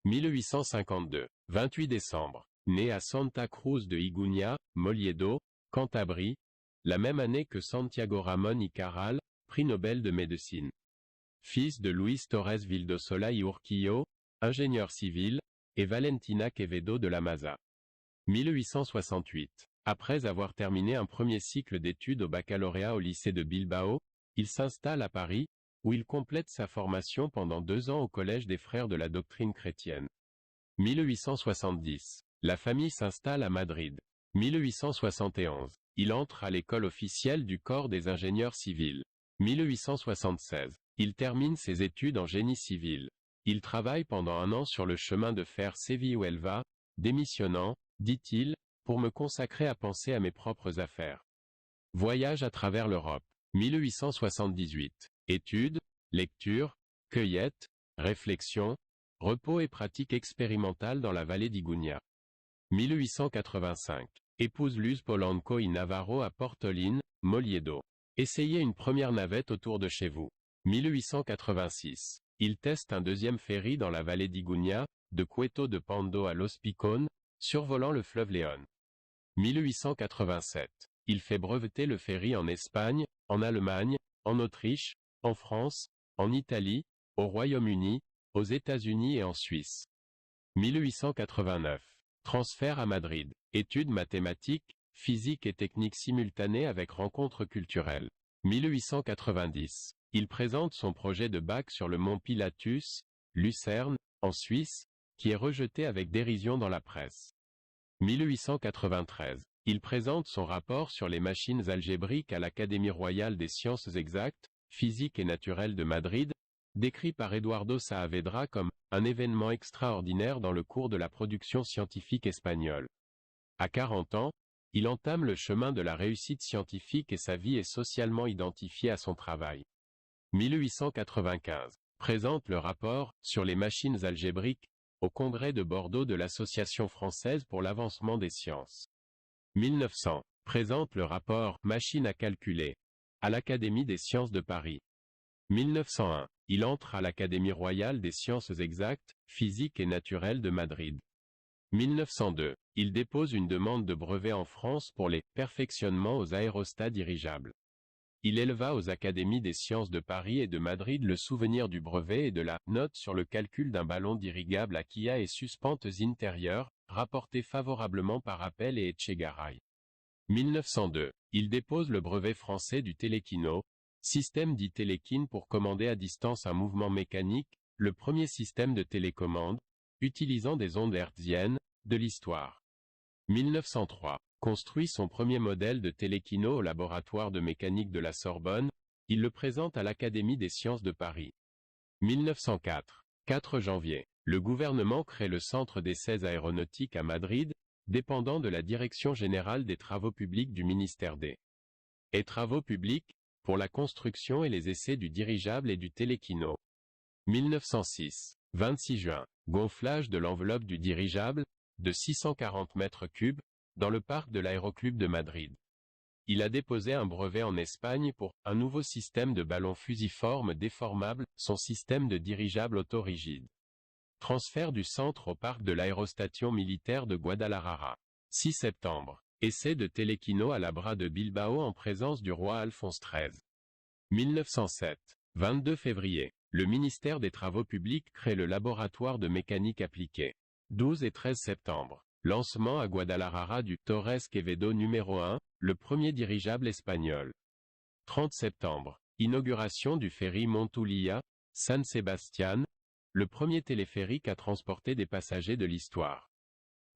1852, 28 décembre. Né à Santa Cruz de Iguña, Moliedo, Cantabrie, la même année que Santiago Ramón y Caral, prix Nobel de médecine. Fils de Luis Torres Vildosola y Urquillo, ingénieur civil, et Valentina Quevedo de la Maza. 1868. Après avoir terminé un premier cycle d'études au baccalauréat au lycée de Bilbao, il s'installe à Paris, où il complète sa formation pendant 2 ans au Collège des Frères de la Doctrine chrétienne. 1870. La famille s'installe à Madrid. 1871. Il entre à l'école officielle du Corps des ingénieurs civils. 1876. Il termine ses études en génie civil. Il travaille pendant 1 an sur le chemin de fer Séville-Huelva, démissionnant, dit-il, pour me consacrer à penser à mes propres affaires. Voyage à travers l'Europe. 1878. Études, lecture, cueillette, réflexion, repos et pratique expérimentale dans la vallée d'Iguña. 1885. Épouse Luz Polanco y Navarro à Portolín, Moliedo. Essayez une première navette autour de chez vous. 1886. Il teste un deuxième ferry dans la vallée d'Iguña, de Cueto de Pando à Los Picón, survolant le fleuve Léon. 1887. Il fait breveter le ferry en Espagne, en Allemagne, en Autriche, en France, en Italie, au Royaume-Uni, aux États-Unis et en Suisse. 1889. Transfert à Madrid. Études mathématiques, physique et technique simultanées avec rencontres culturelles. 1890. Il présente son projet de bac sur le mont Pilatus, Lucerne, en Suisse, qui est rejeté avec dérision dans la presse. 1893. Il présente son rapport sur les machines algébriques à l'Académie royale des sciences exactes, physiques et naturelles de Madrid, décrit par Eduardo Saavedra comme « un événement extraordinaire dans le cours de la production scientifique espagnole ». À 40 ans, il entame le chemin de la réussite scientifique et sa vie est socialement identifiée à son travail. 1895. Présente le rapport « sur les machines algébriques » au congrès de Bordeaux de l'Association française pour l'avancement des sciences. 1900. Présente le rapport « Machine à calculer » à l'Académie des sciences de Paris. 1901. Il entre à l'Académie royale des sciences exactes, physiques et naturelles de Madrid. 1902. Il dépose une demande de brevet en France pour les « perfectionnements aux aérostats dirigeables ». Il éleva aux Académies des sciences de Paris et de Madrid le souvenir du brevet et de la « note sur le calcul d'un ballon dirigable à quilla et suspentes intérieures », rapporté favorablement par Appel et Etchegaray. 1902. Il dépose le brevet français du télékino, système dit télékin pour commander à distance un mouvement mécanique, le premier système de télécommande, utilisant des ondes hertziennes, de l'histoire. 1903. Construit son premier modèle de télékino au laboratoire de mécanique de la Sorbonne, il le présente à l'Académie des sciences de Paris. 1904. 4 janvier. Le gouvernement crée le Centre d'essais aéronautiques à Madrid, dépendant de la Direction générale des travaux publics du ministère des Travaux publics, pour la construction et les essais du dirigeable et du télékino. 1906. 26 juin. Gonflage de l'enveloppe du dirigeable, de 640 mètres cubes, dans le parc de l'Aéroclub de Madrid. Il a déposé un brevet en Espagne pour un nouveau système de ballon fusiforme déformable, son système de dirigeable autorigide. Transfert du centre au parc de l'aérostation militaire de Guadalajara. 6 septembre. Essai de télékino à la Bra de Bilbao en présence du roi Alphonse XIII. 1907. 22 février. Le ministère des Travaux publics crée le laboratoire de mécanique appliquée. 12 et 13 septembre. Lancement à Guadalajara du Torres Quevedo numéro 1, le premier dirigeable espagnol. 30 septembre. Inauguration du ferry Montoulia, San Sebastián, le premier téléphérique à transporter des passagers de l'histoire.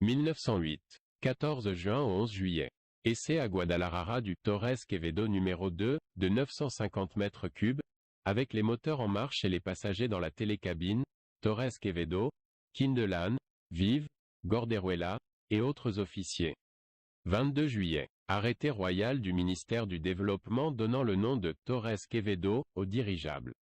1908. 14 juin au 11 juillet. Essai à Guadalajara du Torres Quevedo numéro 2, de 950 mètres cubes, avec les moteurs en marche et les passagers dans la télécabine, Torres Quevedo, Quindelán, Vive, Gorderuela, et autres officiers. 22 juillet. Arrêté royal du ministère du Développement donnant le nom de Torres Quevedo au dirigeable.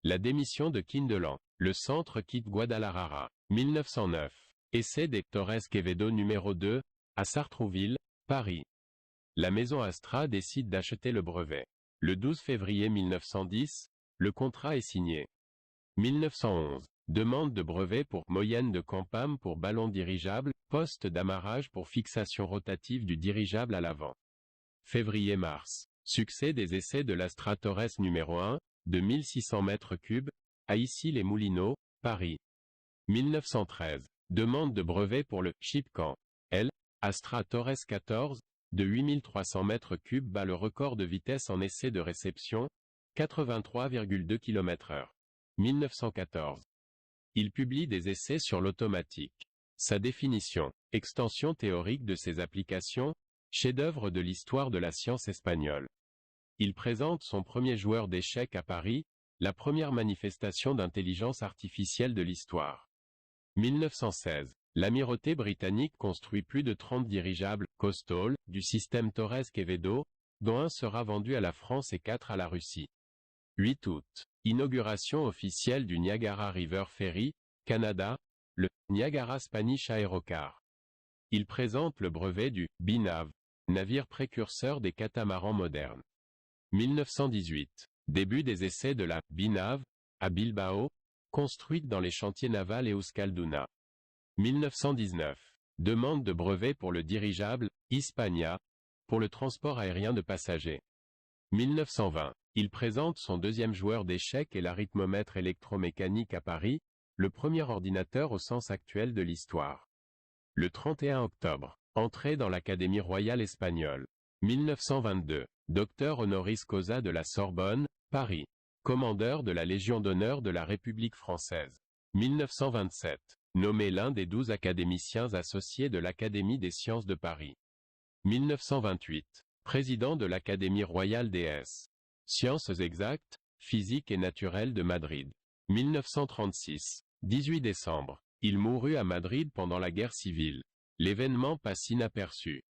La démission de Quindelán. Le centre quitte Guadalajara. 1909. Essai des Torres Quevedo numéro 2, à Sartrouville, Paris. La maison Astra décide d'acheter le brevet. Le 12 février 1910, le contrat est signé. 1911. demande de brevet pour moyenne de Campam pour ballon dirigeable, poste d'amarrage pour fixation rotative du dirigeable à l'avant. Février-mars, succès des essais de l'Astra Torres numéro 1, de 1600 m3, à Issy-les-Moulineaux, Paris. 1913, demande de brevet pour le Shipcan L, Astra Torres 14, de 8300 m3 bat le record de vitesse en essai de réception, 83,2 km/h. 1914. Il publie des essais sur l'automatique. Sa définition, extension théorique de ses applications, chef-d'œuvre de l'histoire de la science espagnole. Il présente son premier joueur d'échecs à Paris, la première manifestation d'intelligence artificielle de l'histoire. 1916. L'Amirauté britannique construit plus de 30 dirigeables, Coastal, du système Torres-Quevedo, dont un sera vendu à la France et 4 à la Russie. 8 août. Inauguration officielle du Niagara River Ferry, Canada, le Niagara Spanish Aerocar. Il présente le brevet du BNAV, navire précurseur des catamarans modernes. 1918. Début des essais de la BNAV, à Bilbao, construite dans les chantiers navals Euskalduna. 1919. Demande de brevet pour le dirigeable Hispania, pour le transport aérien de passagers. 1920. Il présente son deuxième joueur d'échecs et l'arithmomètre électromécanique à Paris, le premier ordinateur au sens actuel de l'histoire. Le 31 octobre. Entrée dans l'Académie royale espagnole. 1922. Docteur honoris causa de la Sorbonne, Paris. Commandeur de la Légion d'honneur de la République française. 1927. Nommé l'un des 12 académiciens associés de l'Académie des sciences de Paris. 1928. Président de l'Académie royale des sciences exactes, physiques et naturelles de Madrid. 1936. 18 décembre. Il mourut à Madrid pendant la guerre civile. L'événement passe inaperçu.